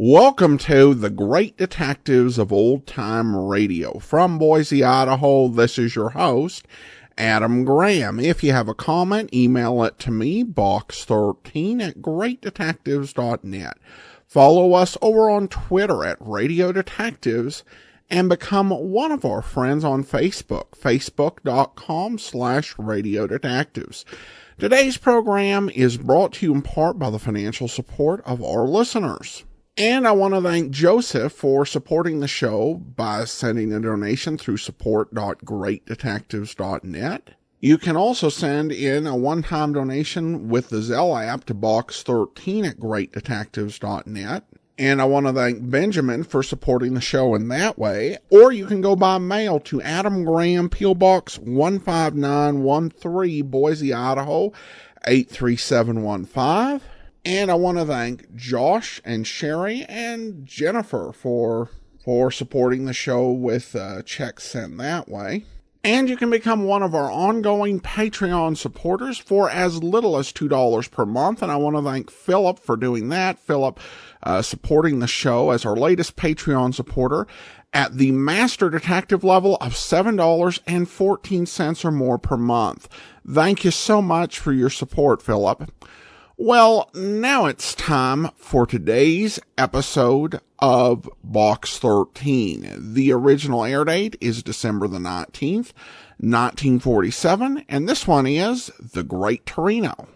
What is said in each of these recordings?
Welcome to the Great Detectives of Old Time Radio. From Boise, Idaho, this is your host, Adam Graham. If you have a comment, email it to me, box13@greatdetectives.net. Follow us over on Twitter at Radio Detectives and become one of our friends on Facebook, facebook.com/Radio Detectives. Today's program is brought to you in part by the financial support of our listeners. And I want to thank Joseph for supporting the show by sending a donation through support.greatdetectives.net. You can also send in a one-time donation with the Zelle app to box13@greatdetectives.net. And I want to thank Benjamin for supporting the show in that way. Or you can go by mail to Adam Graham, P.O. Box 15913, Boise, Idaho, 83715. And I want to thank Josh and Sherry and Jennifer for supporting the show with checks sent that way. And you can become one of our ongoing Patreon supporters for as little as $2 per month. And I want to thank Philip for doing that. Philip supporting the show as our latest Patreon supporter at the Master Detective level of $7.14 or more per month. Thank you so much for your support, Philip. Well, now it's time for today's episode of Box 13. The original air date is December the 19th, 1947, and this one is The Great Torino.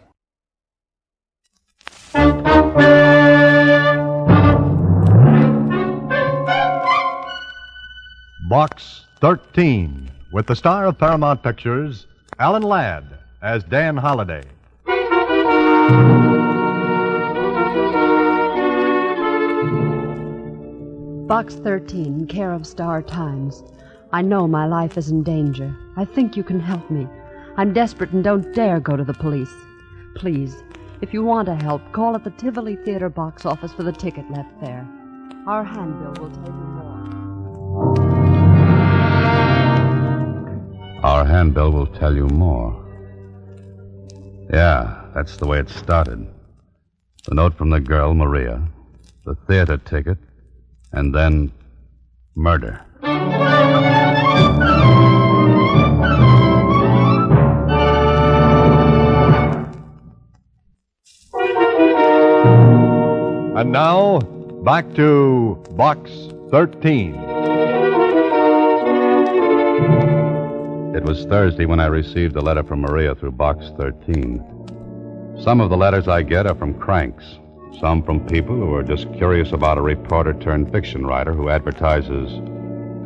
Box 13, with the star of Paramount Pictures, Alan Ladd, as Dan Holliday. Box 13, care of Star Times. I know my life is in danger. I think you can help me. I'm desperate and don't dare go to the police. Please, if you want to help, call at the Tivoli Theater box office for the ticket left there. Our handbill will tell you more. Our handbill will tell you more. Yeah, that's the way it started. The note from the girl, Maria, the theater ticket, and then murder. And now, back to Box 13. It was Thursday when I received a letter from Maria through Box 13. Some of the letters I get are from cranks. Some from people who are just curious about a reporter-turned-fiction writer who advertises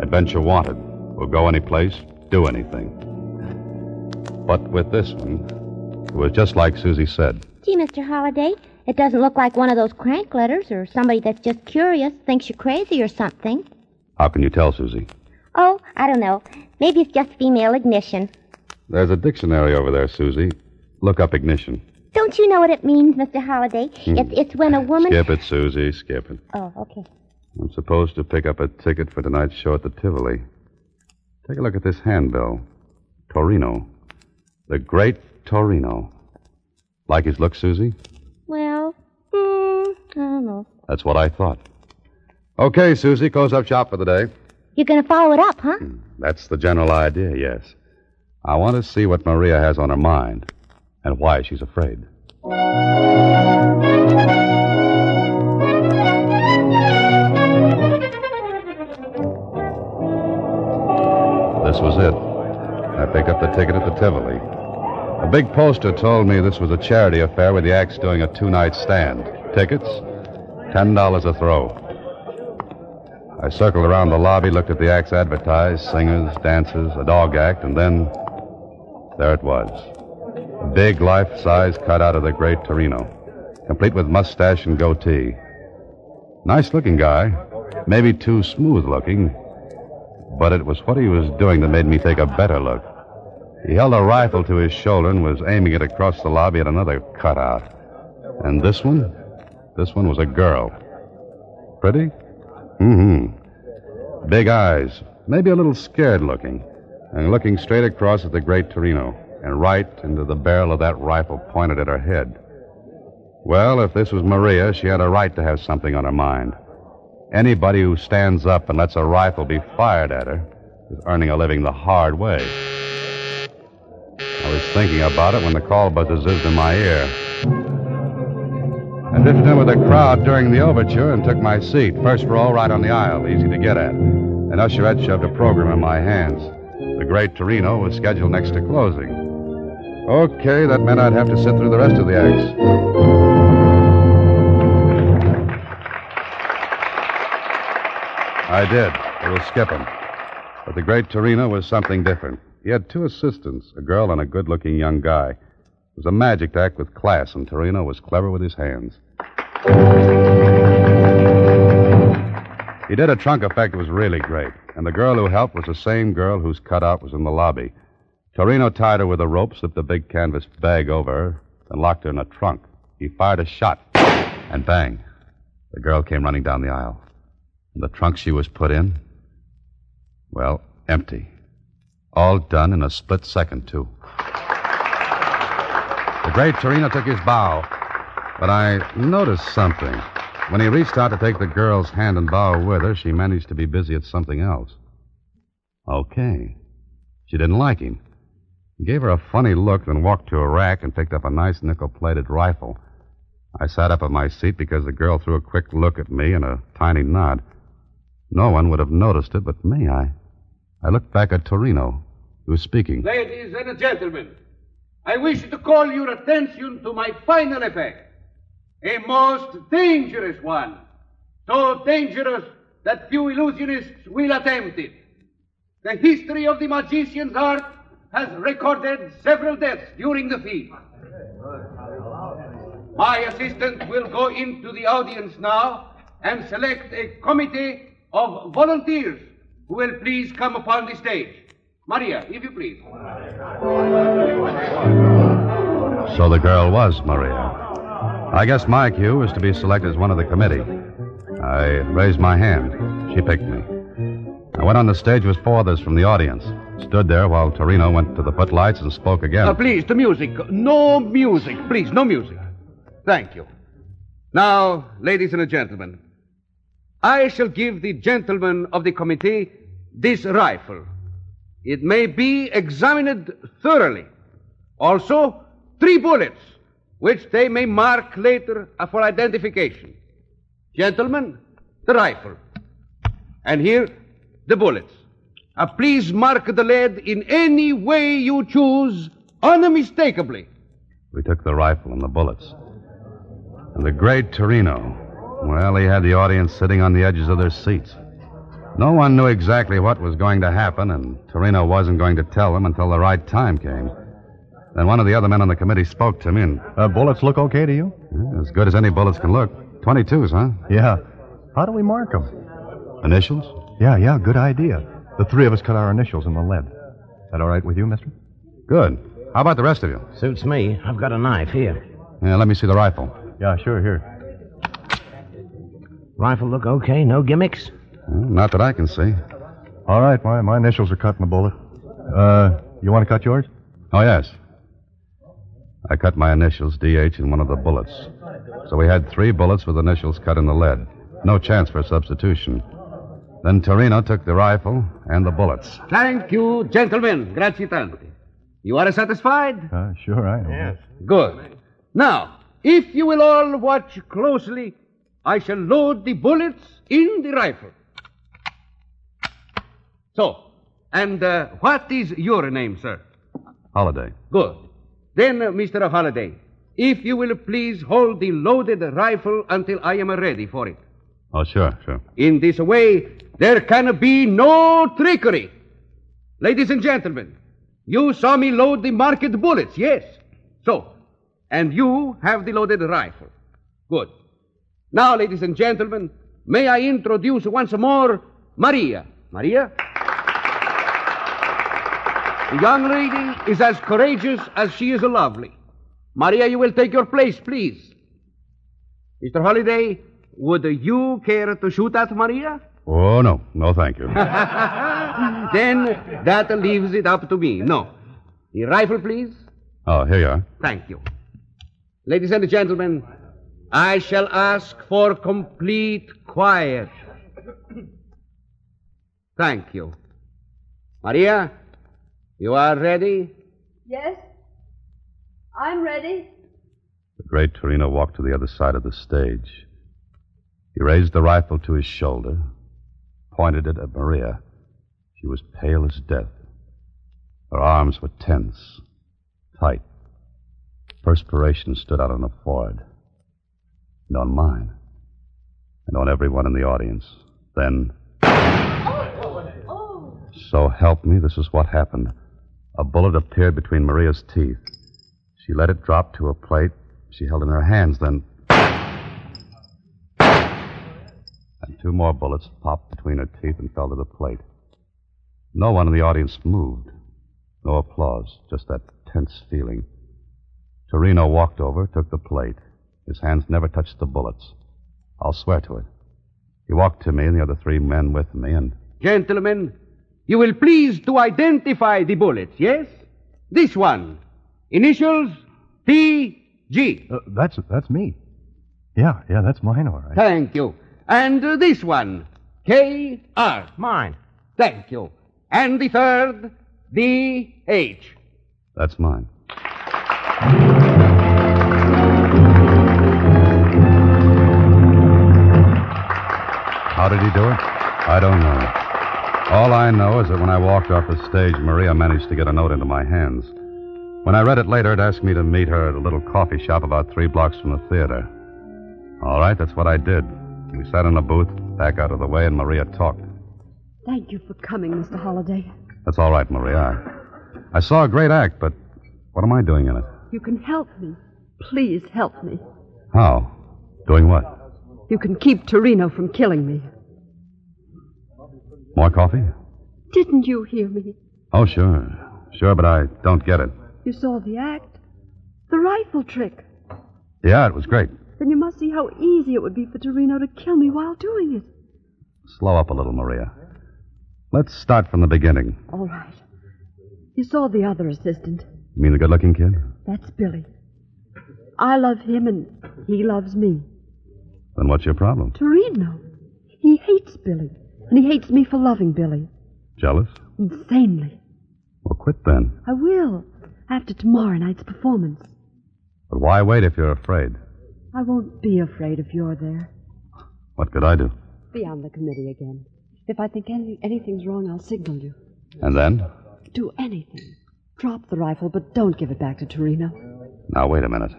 Adventure Wanted, will go any place, do anything. But with this one, it was just like Susie said. Gee, Mr. Holliday, it doesn't look like one of those crank letters or somebody that's just curious, thinks you're crazy or something. How can you tell, Susie? Oh, I don't know. Maybe it's just female ignition. There's a dictionary over there, Susie. Look up ignition. Don't you know what it means, Mr. Holliday? It's when a woman... Skip it, Susie, skip it. Oh, okay. I'm supposed to pick up a ticket for tonight's show at the Tivoli. Take a look at this handbill. Torino. The Great Torino. Like his look, Susie? Well, I don't know. That's what I thought. Okay, Susie, close up shop for the day. You're going to follow it up, huh? That's the general idea, yes. I want to see what Maria has on her mind and why she's afraid. This was it. I picked up the ticket at the Tivoli. A big poster told me this was a charity affair with the acts doing a two-night stand. Tickets, $10 a throw. I circled around the lobby, looked at the acts advertised, singers, dancers, a dog act, and then there it was. A big life-size cutout of the Great Torino, complete with mustache and goatee. Nice-looking guy, maybe too smooth-looking, but it was what he was doing that made me take a better look. He held a rifle to his shoulder and was aiming it across the lobby at another cutout. And this one was a girl. Pretty? Big eyes, maybe a little scared-looking, and looking straight across at the Great Torino, and right into the barrel of that rifle pointed at her head. Well, if this was Maria, she had a right to have something on her mind. Anybody who stands up and lets a rifle be fired at her is earning a living the hard way. I was thinking about it when the call buzzer zizzed in my ear. I drifted in with the crowd during the overture and took my seat. First row, right on the aisle, easy to get at. An usherette shoved a program in my hands. The great Torino was scheduled next to closing. Okay, that meant I'd have to sit through the rest of the acts. I did. It was skipping. But the great Torino was something different. He had two assistants, a girl and a good-looking young guy. It was a magic act with class, and Torino was clever with his hands. He did a trunk effect that was really great, and the girl who helped was the same girl whose cutout was in the lobby. Torino tied her with a rope, slipped a big canvas bag over her, and locked her in a trunk. He fired a shot, and bang, the girl came running down the aisle. And the trunk she was put in, well, empty. All done in a split second, too. The great Torino took his bow, but I noticed something. When he reached out to take the girl's hand and bow with her, she managed to be busy at something else. Okay. She didn't like him. He gave her a funny look, then walked to a rack and picked up a nice nickel-plated rifle. I sat up in my seat because the girl threw a quick look at me and a tiny nod. No one would have noticed it but me. I looked back at Torino, who was speaking. Ladies and gentlemen, I wish to call your attention to my final effect. A most dangerous one. So dangerous that few illusionists will attempt it. The history of the magician's art has recorded several deaths during the feat. My assistant will go into the audience now and select a committee of volunteers who will please come upon the stage. Maria, if you please. So the girl was Maria. I guess my cue was to be selected as one of the committee. I raised my hand. She picked me. I went on the stage with four others from the audience. Stood there while Torino went to the footlights and spoke again. Please, the music. No music. Please, no music. Thank you. Now, ladies and gentlemen, I shall give the gentlemen of the committee this rifle. It may be examined thoroughly. Also, 3 bullets, which they may mark later for identification. Gentlemen, the rifle. And here, the bullets. Please mark the lead in any way you choose, unmistakably. We took the rifle and the bullets. And the great Torino, well, he had the audience sitting on the edges of their seats. No one knew exactly what was going to happen, and Torino wasn't going to tell them until the right time came. Then one of the other men on the committee spoke to me and... Bullets look okay to you? Yeah, as good as any bullets can look. 22s, huh? Yeah. How do we mark them? Initials? Yeah, good idea. The 3 of us cut our initials in the lead. Is that all right with you, mister? Good. How about the rest of you? Suits me. I've got a knife here. Yeah, let me see the rifle. Yeah, sure, here. Rifle look okay? No gimmicks? Not that I can see. All right, my initials are cut in the bullet. You want to cut yours? Oh, yes. I cut my initials, D.H., in one of the bullets. So we had 3 bullets with initials cut in the lead. No chance for substitution. Then Torino took the rifle and the bullets. Thank you, gentlemen. Grazie tanto. You are satisfied? Sure, I am. Yes. Good. Now, if you will all watch closely, I shall load the bullets in the rifle. So, and what is your name, sir? Holiday. Good. Then, Mr. Holiday, if you will please hold the loaded rifle until I am ready for it. Oh, sure. In this way, there can be no trickery. Ladies and gentlemen, you saw me load the marked bullets, yes? So, and you have the loaded rifle. Good. Now, ladies and gentlemen, may I introduce once more Maria. Maria? The young lady is as courageous as she is lovely. Maria, you will take your place, please. Mr. Holiday, would you care to shoot at Maria? Oh, no. No, thank you. Then that leaves it up to me. No. The rifle, please. Oh, here you are. Thank you. Ladies and gentlemen, I shall ask for complete quiet. Thank you. Maria, you are ready? Yes? I'm ready. The great Torino walked to the other side of the stage. He raised the rifle to his shoulder, pointed it at Maria. She was pale as death. Her arms were tense, tight. Perspiration stood out on her forehead, and on mine, and on everyone in the audience. Then, so help me, this is what happened. A bullet appeared between Maria's teeth. She let it drop to a plate she held in her hands, then... And two more bullets popped between her teeth and fell to the plate. No one in the audience moved. No applause, just that tense feeling. Torino walked over, took the plate. His hands never touched the bullets. I'll swear to it. He walked to me and the other three men with me, and... Gentlemen, you will please to identify the bullets, yes? This one. Initials P.G. That's me. Yeah, that's mine, all right. Thank you. And this one. K.R. Mine. Thank you. And the third, D.H. That's mine. How did he do it? I don't know. All I know is that when I walked off the stage, Maria managed to get a note into my hands. When I read it later, it asked me to meet her at a little coffee shop about 3 blocks from the theater. All right, that's what I did. We sat in a booth, back out of the way, and Maria talked. Thank you for coming, Mr. Holliday. That's all right, Maria. I saw a great act, but what am I doing in it? You can help me. Please help me. How? Doing what? You can keep Torino from killing me. More coffee? Didn't you hear me? Oh, sure. Sure, but I don't get it. You saw the act. The rifle trick. Yeah, it was great. Then you must see how easy it would be for Torino to kill me while doing it. Slow up a little, Maria. Let's start from the beginning. All right. You saw the other assistant. You mean the good-looking kid? That's Billy. I love him and he loves me. Then what's your problem? Torino. He hates Billy. And he hates me for loving Billy. Jealous? Insanely. Well, quit then. I will. After tomorrow night's performance. But why wait if you're afraid? I won't be afraid if you're there. What could I do? Be on the committee again. If I think anything's wrong, I'll signal you. And then? Do anything. Drop the rifle, but don't give it back to Torino. Now, wait a minute.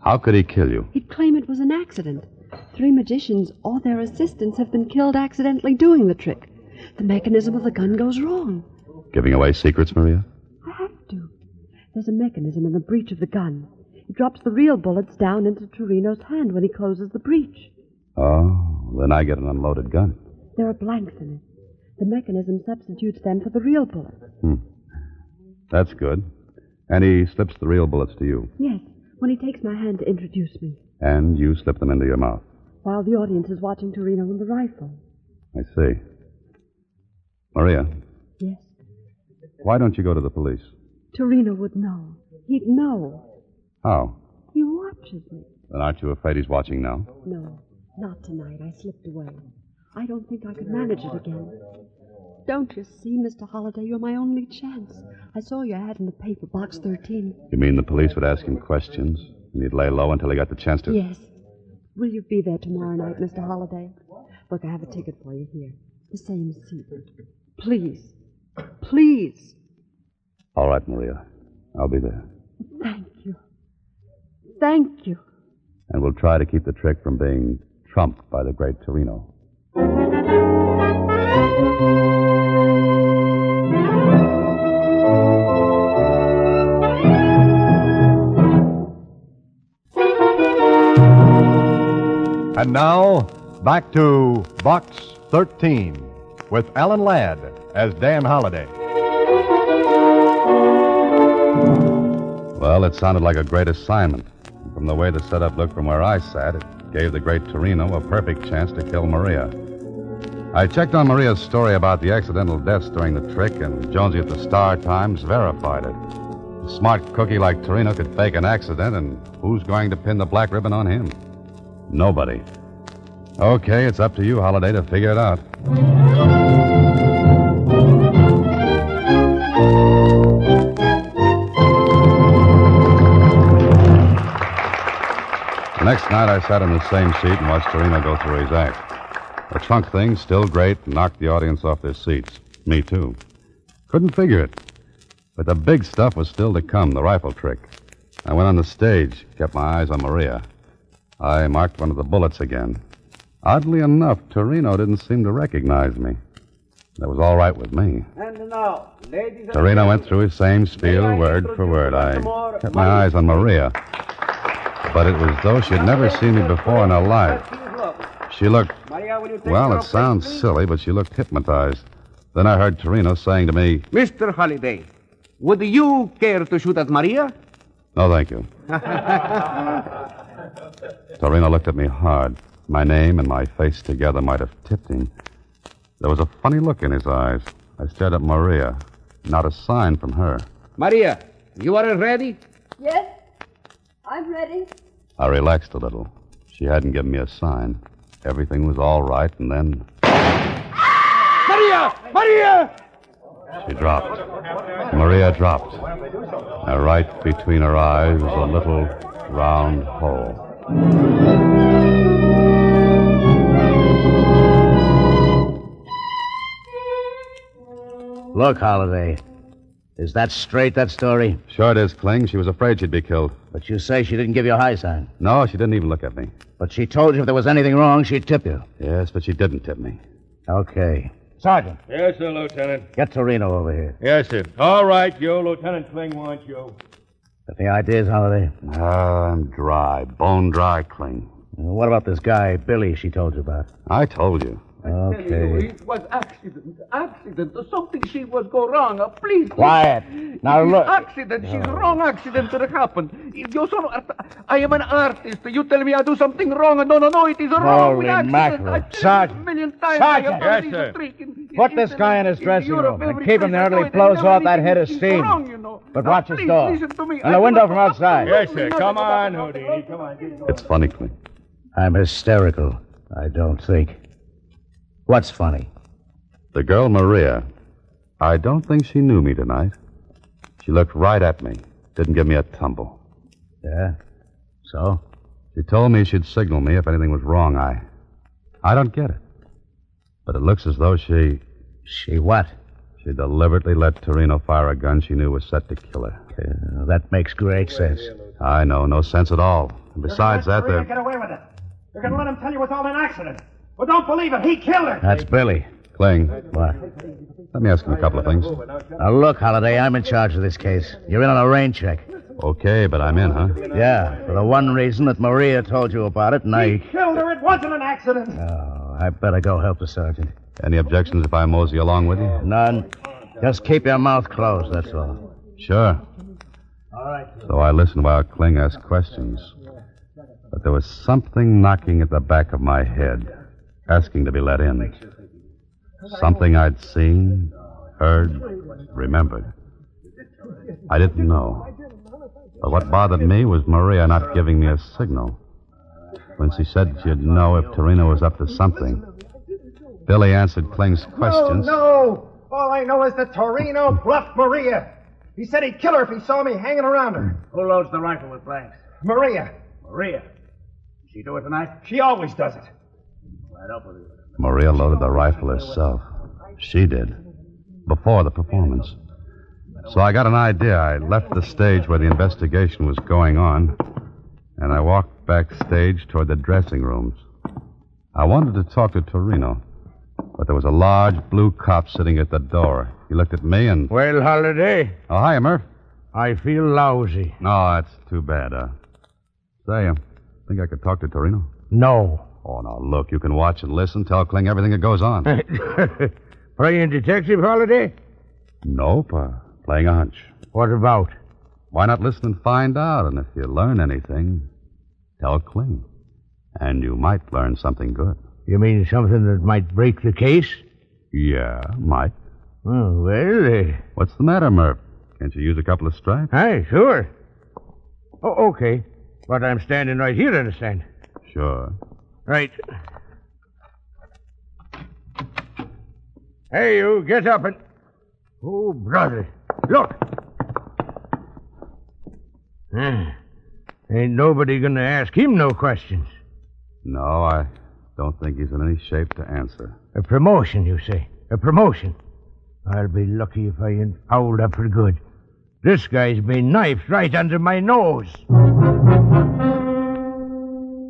How could he kill you? He'd claim it was an accident. 3 magicians or their assistants have been killed accidentally doing the trick. The mechanism of the gun goes wrong. Giving away secrets, Maria? I have to. There's a mechanism in the breech of the gun. It drops the real bullets down into Torino's hand when he closes the breech. Oh, then I get an unloaded gun. There are blanks in it. The mechanism substitutes them for the real bullets. That's good. And he slips the real bullets to you. Yes, when he takes my hand to introduce me. And you slip them into your mouth. While the audience is watching Torino and the rifle. I see. Maria, Yes. why don't you go to the police? Torino would know. He'd know. How? He watches me. Then aren't you afraid he's watching now? No, not tonight. I slipped away. I don't think I could manage it again. Don't you see, Mr. Holliday, you're my only chance. I saw your ad in the paper, box 13. You mean the police would ask him questions, and he'd lay low until he got the chance to... Yes. Will you be there tomorrow night, Mr. Holliday? Look, I have a ticket for you here. The same seat. Please. Please. All right, Maria. I'll be there. Thank you. Thank you. And we'll try to keep the trick from being trumped by the great Torino. And now, back to Box 13 with Alan Ladd as Dan Holliday. Well, it sounded like a great assignment. From the way the setup looked from where I sat, it gave the great Torino a perfect chance to kill Maria. I checked on Maria's story about the accidental deaths during the trick, and Jonesy at the Star-Times verified it. A smart cookie like Torino could fake an accident, and who's going to pin the black ribbon on him? Nobody. Okay, it's up to you, Holliday, to figure it out. Last night I sat in the same seat and watched Torino go through his act. The trunk thing, still great, knocked the audience off their seats. Me, too. Couldn't figure it. But the big stuff was still to come, the rifle trick. I went on the stage, kept my eyes on Maria. I marked one of the bullets again. Oddly enough, Torino didn't seem to recognize me. That was all right with me. And now, ladies Torino went through his same spiel, word for word. I kept my eyes on Maria. But it was as though she had never seen me before in her life. She looked, well, it sounds silly, but she looked hypnotized. Then I heard Torino saying to me, Mr. Holliday, would you care to shoot at Maria? "No, thank you." Torino looked at me hard. My name and my face together might have tipped him. There was a funny look in his eyes. I stared at Maria. Not a sign from her. Maria, you are ready? Yes, I'm ready. I relaxed a little. She hadn't given me a sign. Everything was all right, and then Maria! Maria! she dropped. Maria dropped. And right between her eyes was a little round hole. Look, Holliday. Is that straight, that story? Sure it is, Kling. She was afraid she'd be killed. But you say she didn't give you a high sign. No, she didn't even look at me. But she told you if there was anything wrong, she'd tip you. Yes, but she didn't tip me. Okay. Sergeant, Yes, sir, Lieutenant. get Torino over here. Yes, sir. All right, Joe. Lieutenant Kling wants you. Any ideas, Holliday? I'm dry. Bone dry, Kling. What about this guy, Billy, she told you about? I told you. Okay. It was accident. Something she was go wrong. Please. Quiet. Now look. Accident. She's wrong accident that happened. I am an artist. You tell me I do something wrong. No. It is wrong. Holy accident. mackerel. I tell you Sergeant. a million times. Sergeant. I have Yes, done sir. this trick Put this guy in his dressing room and keep him there till he blows off that head of steam. But watch his door. And the window from outside. Yes, sir. Come on, Houdini. Come on. Get going. It's funny, Kling. I'm hysterical, I don't think. What's funny? The girl, Maria, I don't think she knew me tonight. She looked right at me. Didn't give me a tumble. Yeah? So? She told me she'd signal me if anything was wrong. I don't get it. But it looks as though she She what? deliberately let Torino fire a gun she knew was set to kill her. That makes great sense. I know, no sense at all. And besides that, Get they're... away with it. You're going to let him tell you it's all an accident. Well, don't believe it. He killed her. That's Billy. Kling, What? let me ask him a couple of things. Now, look, Holliday, I'm in charge of this case. You're in on a rain check. Okay, but I'm in, huh? Yeah, for the one reason that Maria told you about it, and He I... killed her. It wasn't an accident. Oh, I better go help the sergeant. Any objections if I mosey along with you? None. Just keep your mouth closed, that's all. Sure. So I listened while Kling asked questions. But there was something knocking at the back of my head, asking to be let in. Something I'd seen, heard, remembered. I didn't know. But what bothered me was Maria not giving me a signal. When she said she'd know if Torino was up to something. Billy answered Kling's questions. No. All I know is that Torino bluffed Maria. He said he'd kill her if he saw me hanging around her. Who loads the rifle with blanks? Maria. Maria. Did she do it tonight? She always does it. Right up with you. Maria loaded the rifle herself. She did. Before the performance. So I got an idea. I left the stage where the investigation was going on, and I walked backstage toward the dressing rooms. I wanted to talk to Torino, but there was a large blue cop sitting at the door. He looked at me and... Well, Holliday, Oh, hi, Murph. I feel lousy. No, that's too bad. Say, think I could talk to Torino? No. Oh, now, look, you can watch and listen, tell Kling everything that goes on. Playing detective, Holliday? Nope, playing a hunch. What about? Why not listen and find out? And if you learn anything, tell Kling. And you might learn something good. You mean something that might break the case? Yeah, might. Oh, well, What's the matter, Murph? Can't you use a couple of stripes? Aye, sure. Oh, okay. But I'm standing right here, understand? Sure. Right. Hey, you, get up and... Oh, brother. Look. Ain't nobody gonna ask him no questions. No, I don't think he's in any shape to answer. A promotion, you say? A promotion? I'll be lucky if I ain't fouled up for good. This guy's been knifed right under my nose.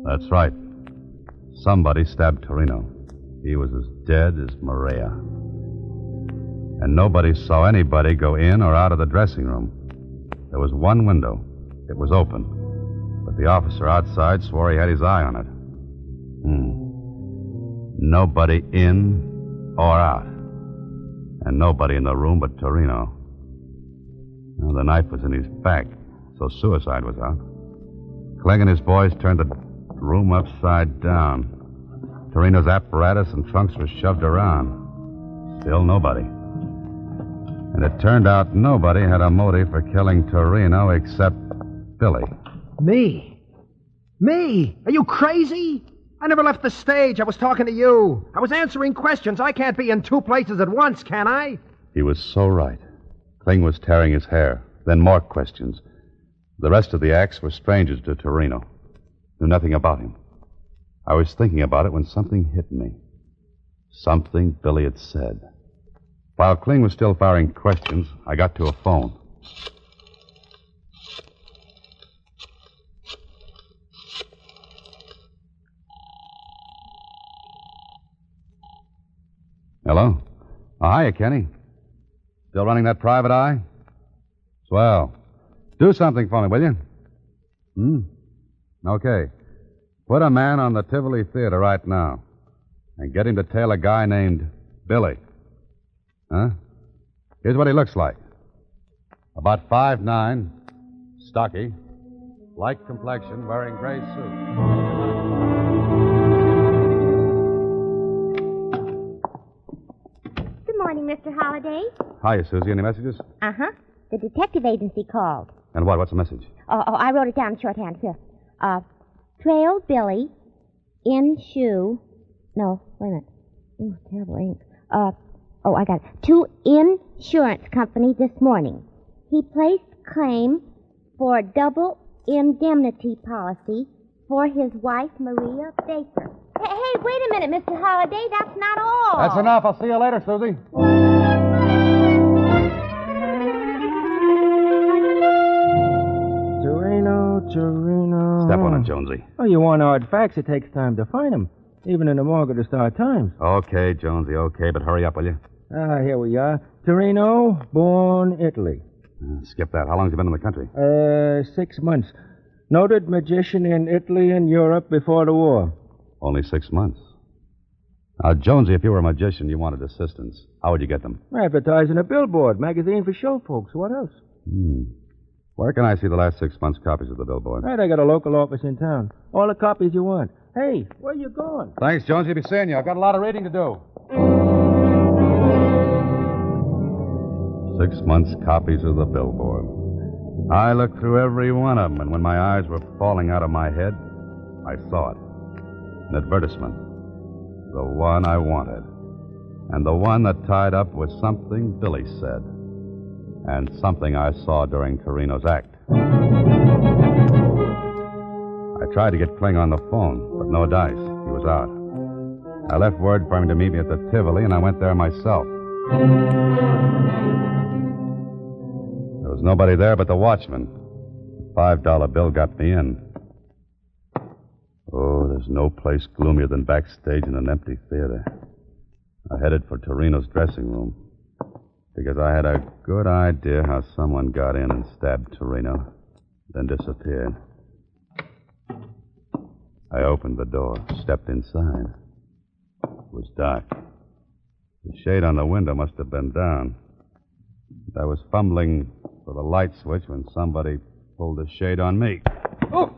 That's right. Somebody stabbed Torino. He was as dead as Maria. And nobody saw anybody go in or out of the dressing room. There was one window. It was open. But the officer outside swore he had his eye on it. Nobody in or out. And nobody in the room but Torino. Well, the knife was in his back, so suicide was out. Kling and his boys turned the room upside down. Torino's apparatus and trunks were shoved around. Still nobody. And it turned out nobody had a motive for killing Torino except Billy. Me? Me? Are you crazy? I never left the stage. I was talking to you. I was answering questions. I can't be in two places at once, can I? He was so right. Kling was tearing his hair. Then more questions. The rest of the acts were strangers to Torino. Knew nothing about him. I was thinking about it when something hit me. Something Billy had said. While Kling was still firing questions, I got to a phone. Hello? Oh, hiya, Kenny. Still running that private eye? Swell. Do something for me, will you? Okay. Put a man on the Tivoli Theater right now. And get him to tail a guy named Billy. Huh? Here's what he looks like. About 5'9", stocky, light complexion, wearing gray suit. Mr. Holliday? Hiya, Susie. Any messages? Uh-huh. The detective agency called. And what? What's the message? Oh, I wrote it down in shorthand. Here. Trail Billy in shoe. No, wait a minute. Oh, terrible ink. I got it. To insurance company this morning. He placed claim for double indemnity policy for his wife, Maria Baker. Hey, wait a minute, Mr. Holliday. That's not all. That's enough. I'll see you later, Susie. Torino. Step on it, Jonesy. Oh, you want hard facts? It takes time to find them, even in the morgue of the Star Times. Okay, Jonesy, okay, but hurry up, will you? Here we are. Torino, born Italy. Skip that. How long has he been in the country? 6 months. Noted magician in Italy and Europe before the war. Only 6 months. Now, Jonesy, if you were a magician, you wanted assistants. How would you get them? Advertising a billboard, magazine for show folks. What else? Where can I see the last 6 months' copies of the billboard? I got a local office in town. All the copies you want. Hey, where you going? Thanks, Jonesy. Be seeing you. I've got a lot of reading to do. 6 months' copies of the billboard. I looked through every one of them, and when my eyes were falling out of my head, I saw it. An advertisement. The one I wanted. And the one that tied up with something Billy said. And something I saw during Torino's act. I tried to get Kling on the phone, but no dice. He was out. I left word for him to meet me at the Tivoli, and I went there myself. There was nobody there but the watchman. The $5 bill got me in. Oh, there's no place gloomier than backstage in an empty theater. I headed for Torino's dressing room because I had a good idea how someone got in and stabbed Torino, then disappeared. I opened the door, stepped inside. It was dark. The shade on the window must have been down. I was fumbling for the light switch when somebody pulled the shade on me. Oh!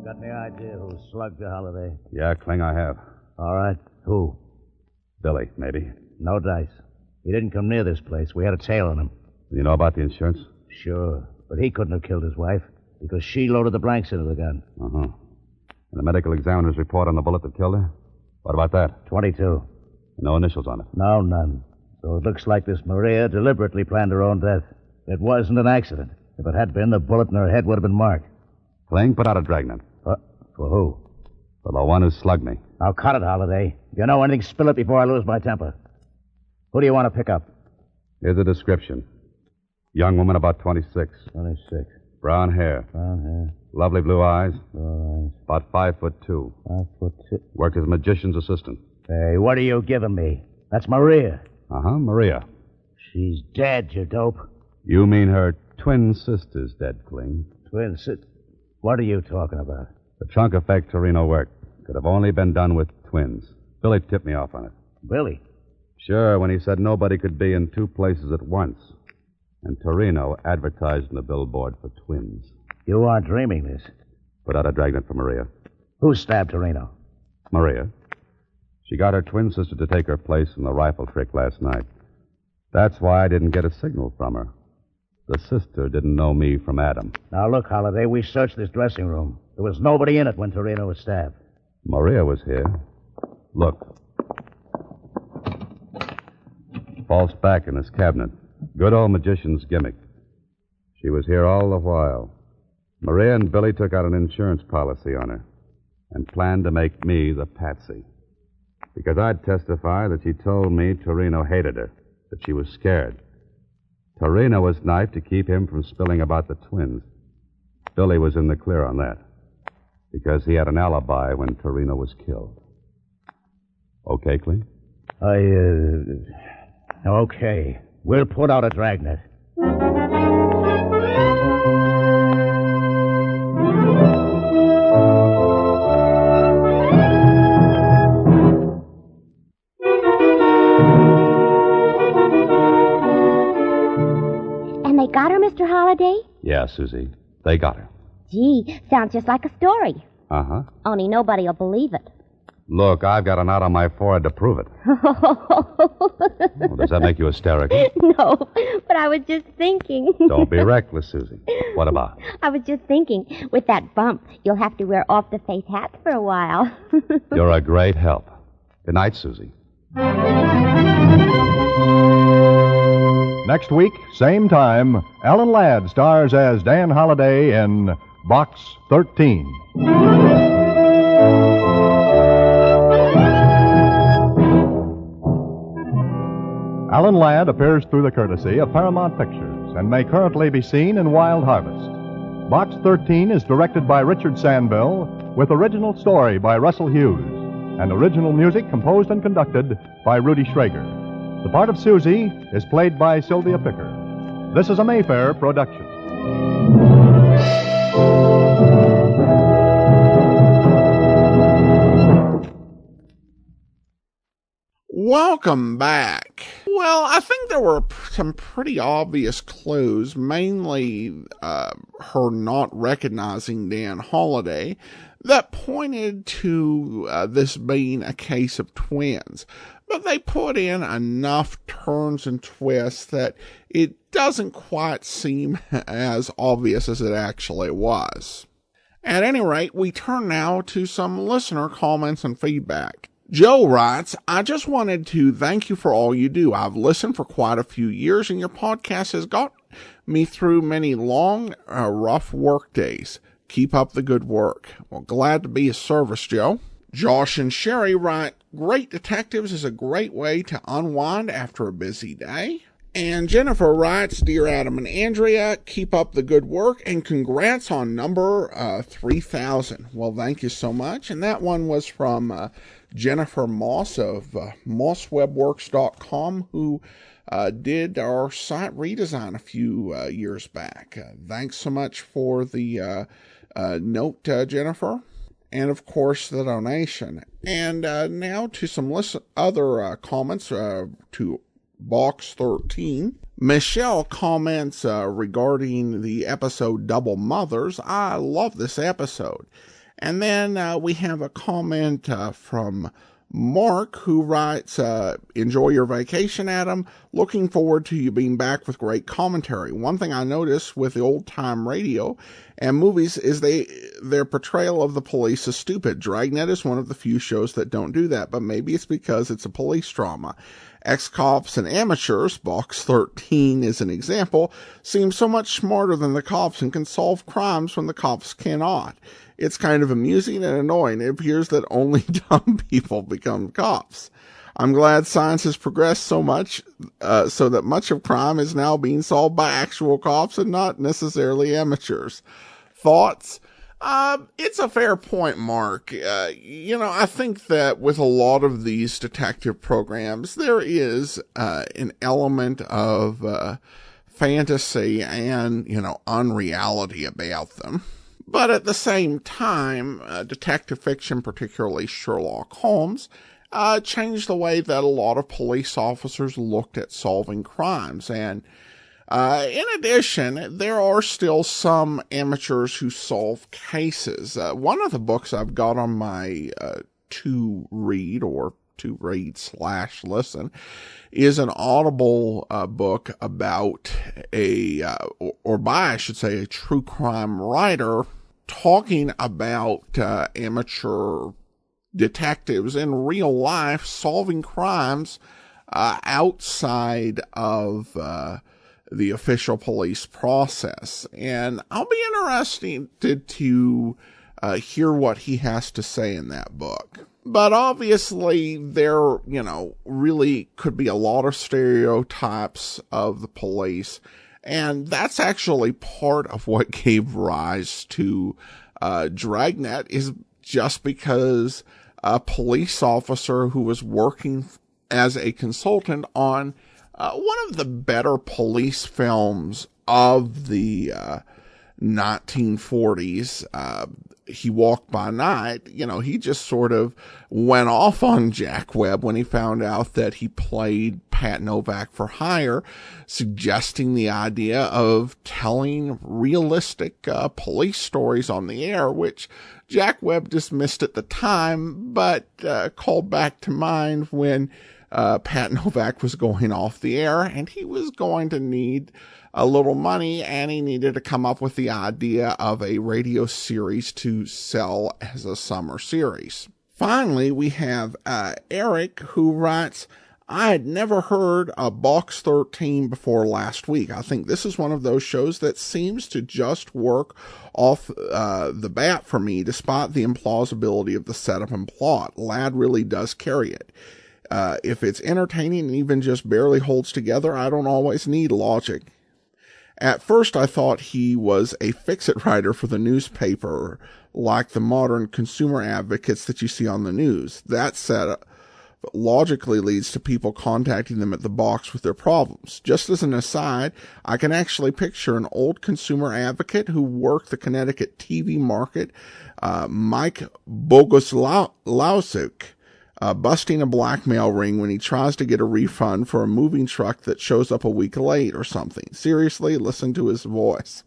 Got any idea who slugged the Holiday? Yeah, Kling, I have. All right. Who? Billy, maybe. No dice. He didn't come near this place. We had a tail on him. You know about the insurance? Sure. But he couldn't have killed his wife because she loaded the blanks into the gun. Uh-huh. And the medical examiner's report on the bullet that killed her? What about that? 22. No initials on it? No, none. It's So it looks like this Maria deliberately planned her own death. It wasn't an accident. If it had been, the bullet in her head would have been marked. Kling, put out a dragnet. For who? For the one who slugged me. Now cut it, Holiday. If you know anything, spill it before I lose my temper. Who do you want to pick up? Here's a description. Young woman, about 26. 26. Brown hair. Brown hair. Lovely blue eyes. Blue eyes. About 5'2". 5'2". Worked as a magician's assistant. Hey, what are you giving me? That's Maria. Uh-huh, Maria. She's dead, you dope. You mean her twin sister's dead, Kling. Twin sister? What are you talking about? The trunk effect Torino worked could have only been done with twins. Billy tipped me off on it. Billy? Sure, when he said nobody could be in two places at once. And Torino advertised in the billboard for twins. You aren't dreaming this. Put out a dragnet for Maria. Who stabbed Torino? Maria. She got her twin sister to take her place in the rifle trick last night. That's why I didn't get a signal from her. The sister didn't know me from Adam. Now, look, Holiday, we searched this dressing room. There was nobody in it when Torino was stabbed. Maria was here. Look. False back in this cabinet. Good old magician's gimmick. She was here all the while. Maria and Billy took out an insurance policy on her and planned to make me the patsy. Because I'd testify that she told me Torino hated her, that she was scared. Torino was knifed to keep him from spilling about the twins. Billy was in the clear on that, because he had an alibi when Torino was killed. Okay, Clem? Okay. We'll put out a dragnet. And they got her, Mr. Holliday? Yeah, Susie. They got her. Gee, sounds just like a story. Uh-huh. Only nobody will believe it. Look, I've got a knot on my forehead to prove it. Well, does that make you hysterical? No, but I was just thinking. Don't be reckless, Susie. What about? I was just thinking, with that bump, you'll have to wear off-the-face hats for a while. You're a great help. Good night, Susie. Next week, same time, Alan Ladd stars as Dan Holliday in Box 13. Alan Ladd appears through the courtesy of Paramount Pictures and may currently be seen in Wild Harvest. Box 13 is directed by Richard Sandville with original story by Russell Hughes and original music composed and conducted by Rudy Schrager. The part of Susie is played by Sylvia Picker. This is a Mayfair production. Welcome back. Well, I think there were some pretty obvious clues, mainly her not recognizing Dan Holliday, that pointed to this being a case of twins. But they put in enough turns and twists that it doesn't quite seem as obvious as it actually was. At any rate, we turn now to some listener comments and feedback. Joe writes, I just wanted to thank you for all you do. I've listened for quite a few years, and your podcast has got me through many long, rough work days. Keep up the good work. Well, glad to be of service, Joe. Josh and Sherry write, Great Detectives is a great way to unwind after a busy day. And Jennifer writes, Dear Adam and Andrea, keep up the good work and congrats on number 3,000. Well, thank you so much. And that one was from Jennifer Moss of mosswebworks.com, who did our site redesign a few years back. Thanks so much for the note, Jennifer. And, of course, the donation. And now to some other comments to Box 13. Michelle comments regarding the episode Double Mothers. I love this episode. And then we have a comment from Mark, who writes, enjoy your vacation, Adam. Looking forward to you being back with great commentary. One thing I noticed with the old-time radio and movies is their portrayal of the police is stupid. Dragnet is one of the few shows that don't do that, but maybe it's because it's a police drama. Ex-cops and amateurs, Box 13 is an example, seem so much smarter than the cops and can solve crimes when the cops cannot. It's kind of amusing and annoying. It appears that only dumb people become cops. I'm glad science has progressed so much, so that much of crime is now being solved by actual cops and not necessarily amateurs. Thoughts? It's a fair point, Mark. I think that with a lot of these detective programs, there is an element of fantasy and, unreality about them. But at the same time, detective fiction, particularly Sherlock Holmes, changed the way that a lot of police officers looked at solving crimes. And in addition, there are still some amateurs who solve cases. One of the books I've got on my to-read/listen is an Audible book about a true crime writer talking about amateur detectives in real life solving crimes outside of the official police process. And I'll be interested to hear what he has to say in that book. But obviously there, really could be a lot of stereotypes of the police. And that's actually part of what gave rise to Dragnet, is just because a police officer who was working as a consultant on one of the better police films of the 1940s, He Walked by Night, he just sort of went off on Jack Webb when he found out that he played Pat Novak for hire, suggesting the idea of telling realistic police stories on the air, which Jack Webb dismissed at the time, but called back to mind when Pat Novak was going off the air, and he was going to need a little money, and he needed to come up with the idea of a radio series to sell as a summer series. Finally, we have Eric, who writes, I had never heard of Box 13 before last week. I think this is one of those shows that seems to just work off the bat for me, despite the implausibility of the setup and plot. Ladd really does carry it. If it's entertaining and even just barely holds together, I don't always need logic. At first, I thought he was a fix-it writer for the newspaper, like the modern consumer advocates that you see on the news. That setup logically leads to people contacting them at the box with their problems. Just as an aside, I can actually picture an old consumer advocate who worked the Connecticut TV market, Mike Boguslausek, busting a blackmail ring when he tries to get a refund for a moving truck that shows up a week late or something. Seriously, listen to his voice.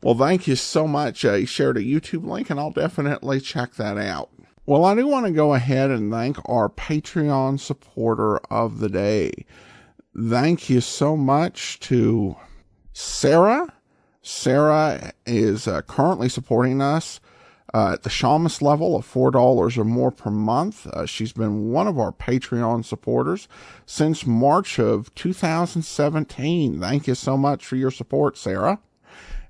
Well, thank you so much. He shared a YouTube link, and I'll definitely check that out. Well, I do want to go ahead and thank our Patreon supporter of the day. Thank you so much to Sarah. Sarah is currently supporting us at the Shamus level of $4 or more per month. She's been one of our Patreon supporters since March of 2017. Thank you so much for your support, Sarah.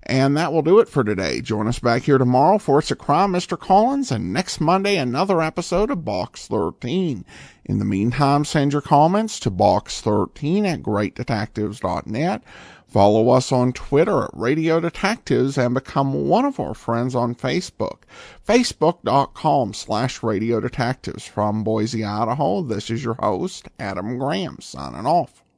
And that will do it for today. Join us back here tomorrow for It's a Crime, Mr. Collins, and next Monday, another episode of Box 13. In the meantime, send your comments to box13@greatdetectives.net. Follow us on Twitter at Radio Detectives and become one of our friends on Facebook. Facebook.com/Radio Detectives. From Boise, Idaho, this is your host, Adam Graham, signing off.